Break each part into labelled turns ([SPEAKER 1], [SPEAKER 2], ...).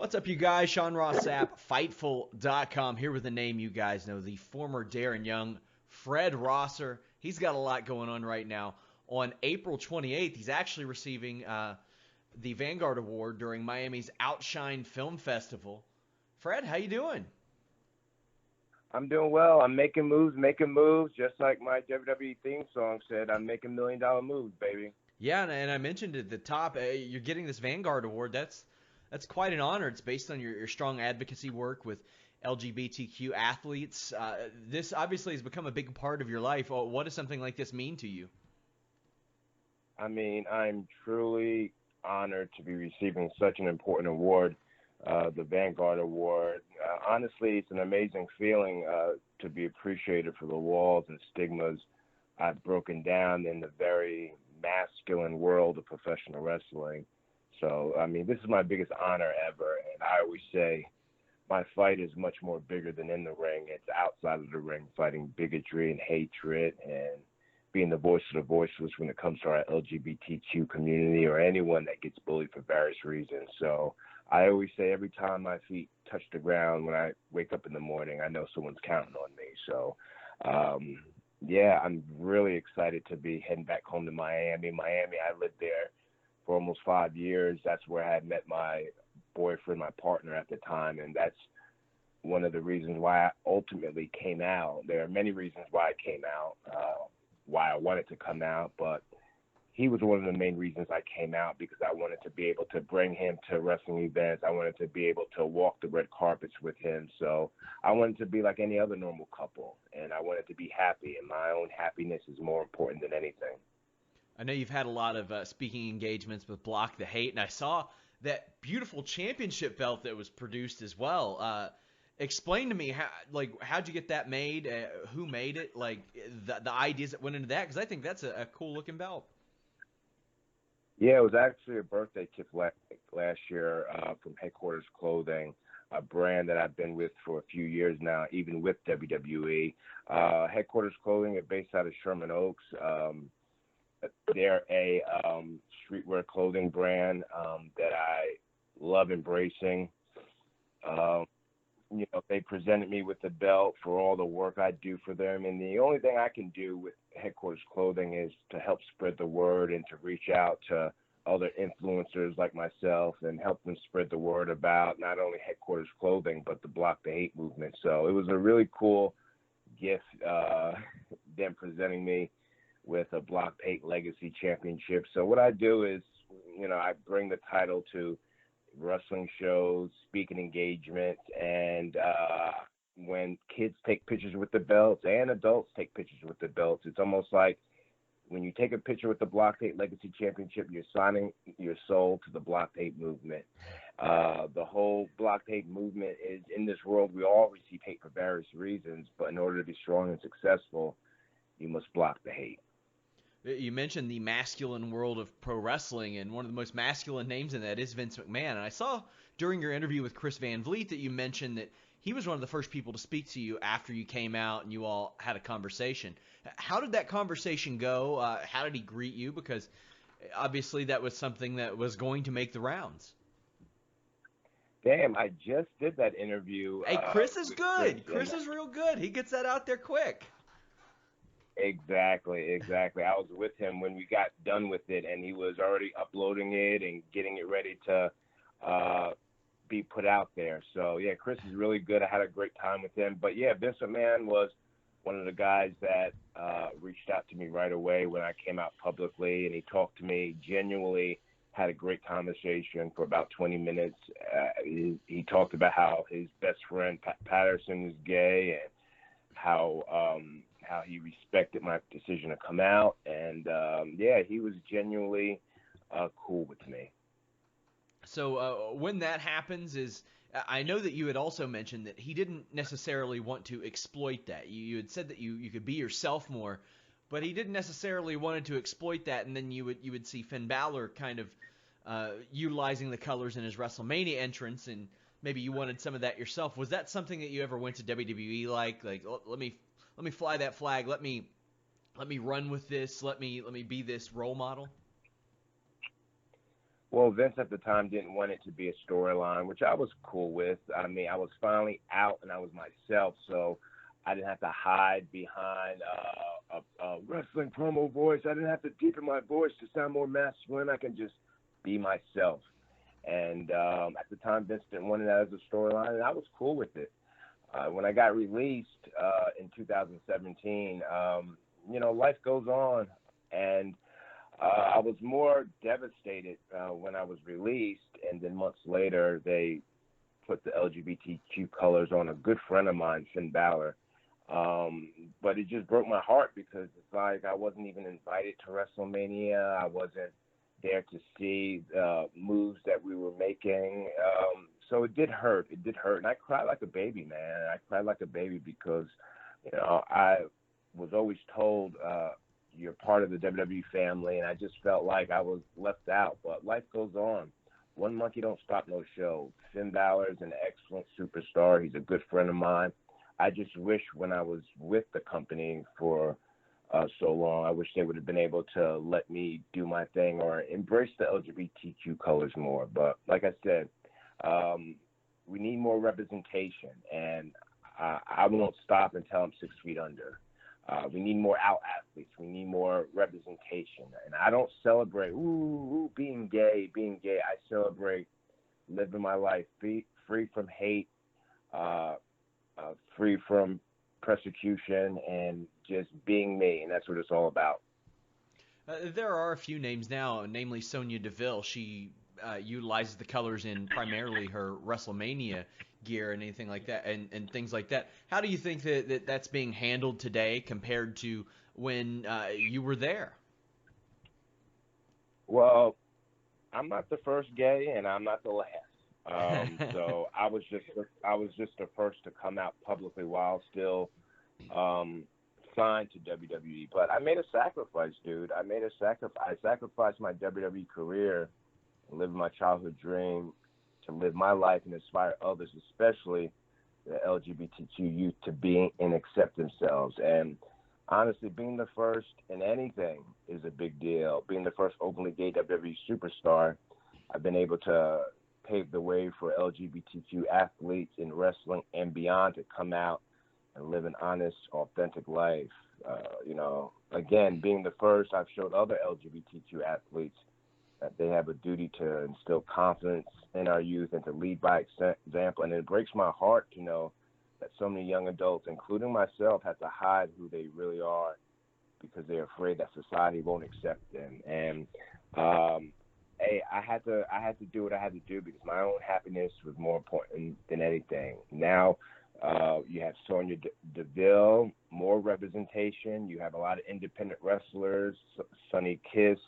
[SPEAKER 1] What's up, you guys? Sean Ross Sapp, Fightful.com, here with a name you guys know, the former Darren Young, Fred Rosser. He's got a lot going on right now. On April 28th, he's actually receiving the Vanguard Award during Miami's Outshine Film Festival. Fred, how you doing?
[SPEAKER 2] I'm doing well. I'm making moves, just like my WWE theme song said. I'm making $1 million moves, baby.
[SPEAKER 1] Yeah, and I mentioned at the top, you're getting this Vanguard Award. That's quite an honor. It's based on your strong advocacy work with LGBTQ athletes. This obviously has become a big part of your life. What does something like this mean to you?
[SPEAKER 2] I mean, I'm truly honored to be receiving such an important award, the Vanguard Award. Honestly, it's an amazing feeling to be appreciated for the walls and stigmas I've broken down in the very masculine world of professional wrestling. So, I mean, this is my biggest honor ever, and I always say my fight is much more bigger than in the ring. It's outside of the ring, fighting bigotry and hatred and being the voice of the voiceless when it comes to our LGBTQ community or anyone that gets bullied for various reasons. So I always say every time my feet touch the ground when I wake up in the morning, I know someone's counting on me. So, yeah, I'm really excited to be heading back home to Miami. I lived there for almost 5 years. That's where I had met my boyfriend, my partner at the time, and that's one of the reasons why I ultimately came out. There are many reasons why I came out, why I wanted to come out, but he was one of the main reasons I came out, because I wanted to be able to bring him to wrestling events. I wanted to be able to walk the red carpets with him. So I wanted to be like any other normal couple, and I wanted to be happy, and my own happiness is more important than anything.
[SPEAKER 1] I know you've had a lot of speaking engagements with Block the Hate, and I saw that beautiful championship belt that was produced as well. Explain to me how'd you get that made? Who made it? Like the ideas that went into that, because I think that's a cool looking belt.
[SPEAKER 2] Yeah, it was actually a birthday gift last year from Headquarters Clothing, a brand that I've been with for a few years now, even with WWE. Headquarters Clothing is based out of Sherman Oaks. They're a streetwear clothing brand that I love embracing. They presented me with the belt for all the work I do for them, and the only thing I can do with Headquarters Clothing is to help spread the word and to reach out to other influencers like myself and help them spread the word about not only Headquarters Clothing but the Block the Hate movement. So it was a really cool gift, them presenting me with a Block the Hate Legacy Championship. So what I do is, I bring the title to wrestling shows, speaking engagements, and when kids take pictures with the belts and adults take pictures with the belts, it's almost like when you take a picture with the Block the Hate Legacy Championship, you're signing your soul to the Block the Hate movement. The whole Block the Hate movement is, in this world, we all receive hate for various reasons, but in order to be strong and successful, you must block the hate.
[SPEAKER 1] You mentioned the masculine world of pro wrestling, and one of the most masculine names in that is Vince McMahon. And I saw during your interview with Chris Van Vliet that you mentioned that he was one of the first people to speak to you after you came out and you all had a conversation. How did that conversation go? How did he greet you? Because obviously that was something that was going to make the rounds.
[SPEAKER 2] Damn, I just did that interview.
[SPEAKER 1] Hey, Chris is good. Chris is real good. He gets that out there quick.
[SPEAKER 2] Exactly. I was with him when we got done with it, and he was already uploading it and getting it ready to be put out there. So, yeah, Chris is really good. I had a great time with him. But, yeah, Vince McMahon was one of the guys that reached out to me right away when I came out publicly, and he talked to me genuinely, had a great conversation for about 20 minutes. He talked about how his best friend, Pat Patterson, is gay, and how he respected my decision to come out. And, yeah, he was genuinely cool with me.
[SPEAKER 1] So when that happens I know that you had also mentioned that he didn't necessarily want to exploit that. You had said that you could be yourself more, but he didn't necessarily wanted to exploit that, and then you would see Finn Balor kind of utilizing the colors in his WrestleMania entrance, and maybe you wanted some of that yourself. Was that something that you ever went to WWE like let me fly that flag, let me run with this, let me be this role model?
[SPEAKER 2] Well, Vince at the time didn't want it to be a storyline, which I was cool with. I mean, I was finally out and I was myself, so I didn't have to hide behind a wrestling promo voice. I didn't have to deepen my voice to sound more masculine. I can just be myself. And at the time, Vince didn't want it as a storyline, and I was cool with it. When I got released in 2017, life goes on, and I was more devastated when I was released, and then months later, they put the LGBTQ colors on a good friend of mine, Finn Balor. But it just broke my heart because it's like I wasn't even invited to WrestleMania. I wasn't there to see the moves that we were making. So it did hurt. It did hurt. And I cried like a baby, man. I cried like a baby because, I was always told you're part of the WWE family, and I just felt like I was left out. But life goes on. One monkey don't stop no show. Finn Balor is an excellent superstar. He's a good friend of mine. I just wish when I was with the company for so long, I wish they would have been able to let me do my thing or embrace the LGBTQ colors more. But like I said, we need more representation, and I won't stop until I'm 6 feet under. We need more out athletes. We need more representation. And I don't celebrate, being gay. I celebrate living my life free from hate, free from persecution, and just being me. And that's what it's all about.
[SPEAKER 1] There are a few names now, namely Sonya Deville. She utilizes the colors in primarily her WrestleMania gear and anything like that, and things like that. How do you think that's being handled today compared to when you were there?
[SPEAKER 2] Well, I'm not the first gay, and I'm not the last. So I was just the first to come out publicly while still signed to WWE. But I made a sacrifice, dude. I sacrificed my WWE career, live my childhood dream, to live my life and inspire others, especially the LGBTQ youth, to be and accept themselves. And honestly, being the first in anything is a big deal. Being the first openly gay WWE superstar, I've been able to pave the way for LGBTQ athletes in wrestling and beyond to come out and live an honest, authentic life. Again, being the first, I've showed other LGBTQ athletes that they have a duty to instill confidence in our youth and to lead by example. And it breaks my heart to know that so many young adults, including myself, have to hide who they really are because they're afraid that society won't accept them. And hey, I had to do what I had to do because my own happiness was more important than anything. Now you have Sonya Deville, more representation. You have a lot of independent wrestlers, Sonny Kiss,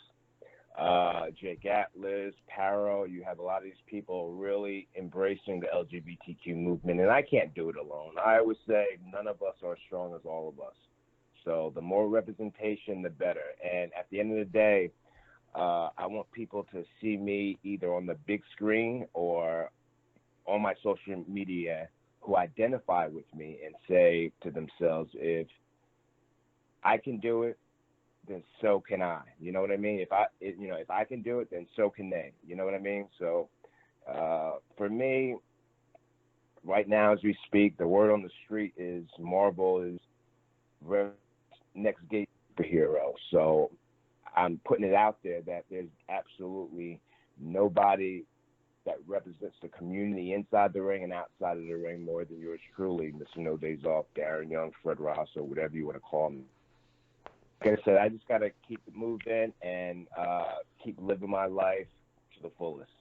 [SPEAKER 2] Jake Atlas, Paro. You have a lot of these people really embracing the LGBTQ movement, and I can't do it alone. I always say none of us are as strong as all of us. So the more representation, the better. And at the end of the day, I want people to see me either on the big screen or on my social media who identify with me and say to themselves, if I can do it, then so can I. You know what I mean? If I can do it, then so can they. You know what I mean? So for me, right now as we speak, the word on the street is Marvel is next gay superhero. So I'm putting it out there that there's absolutely nobody that represents the community inside the ring and outside of the ring more than yours truly, Mr. No Days Off, Darren Young, Fred Ross, or whatever you want to call me. Like I said, I just got to keep it moving and keep living my life to the fullest.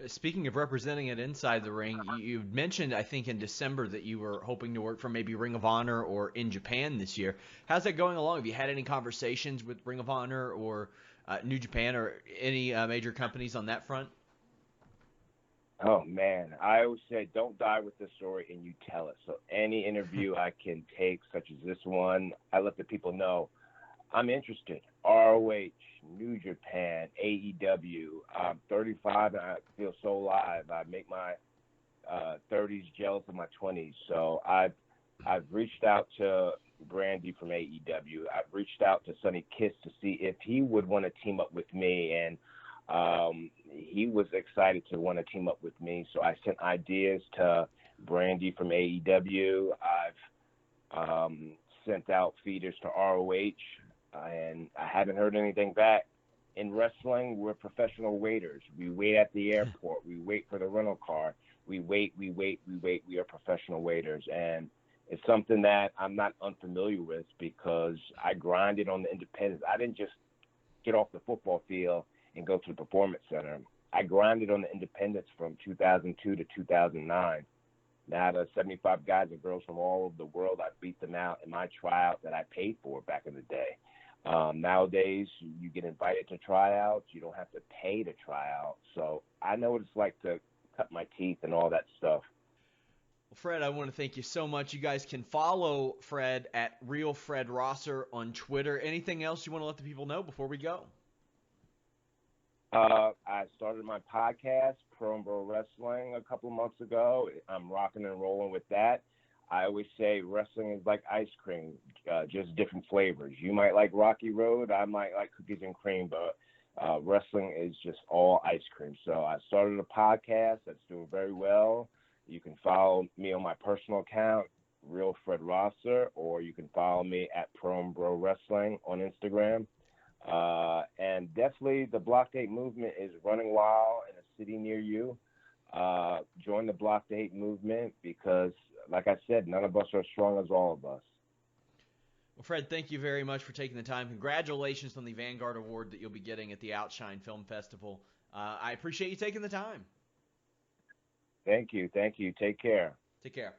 [SPEAKER 1] Speaking of representing it inside the ring, you mentioned, I think, in December that you were hoping to work for maybe Ring of Honor or in Japan this year. How's that going along? Have you had any conversations with Ring of Honor or New Japan or any major companies on that front?
[SPEAKER 2] Oh, man. I always say don't die with the story and you tell it. So any interview I can take, such as this one, I let the people know I'm interested. ROH, New Japan, AEW. I'm 35 and I feel so alive. I make my 30s jealous of my 20s. So I've reached out to Brandy from AEW. I've reached out to Sonny Kiss to see if he would want to team up with me. And he was excited to want to team up with me. So I sent ideas to Brandy from AEW. I've sent out feeders to ROH, and I haven't heard anything back. In wrestling, we're professional waiters. We wait at the airport. We wait for the rental car. We wait. We are professional waiters. And it's something that I'm not unfamiliar with because I grinded on the independents. I didn't just get off the football field and go to the performance center. I grinded on the independents from 2002 to 2009. Now the 75 guys and girls from all over the world, I beat them out in my tryout that I paid for back in the day. Nowadays, you get invited to tryouts. You don't have to pay to try out. So I know what it's like to cut my teeth and all that stuff.
[SPEAKER 1] Well, Fred, I want to thank you so much. You guys can follow Fred at Real Fred Rosser on Twitter. Anything else you want to let the people know before we go?
[SPEAKER 2] I started my podcast, Pro and Bro Wrestling, a couple of months ago. I'm rocking and rolling with that. I always say wrestling is like ice cream, just different flavors. You might like Rocky Road, I might like cookies and cream, but wrestling is just all ice cream. So I started a podcast that's doing very well. You can follow me on my personal account, Real Fred Rosser, or you can follow me at Pro and Bro Wrestling on Instagram. And definitely the Block Date movement is running wild in a city near you. Join the Block Date movement because, like I said, none of us are as strong as all of us.
[SPEAKER 1] Well, Fred, thank you very much for taking the time. Congratulations on the Vanguard Award that you'll be getting at the Outshine Film Festival. I appreciate you taking the time.
[SPEAKER 2] Thank you. Take care.
[SPEAKER 1] Take care.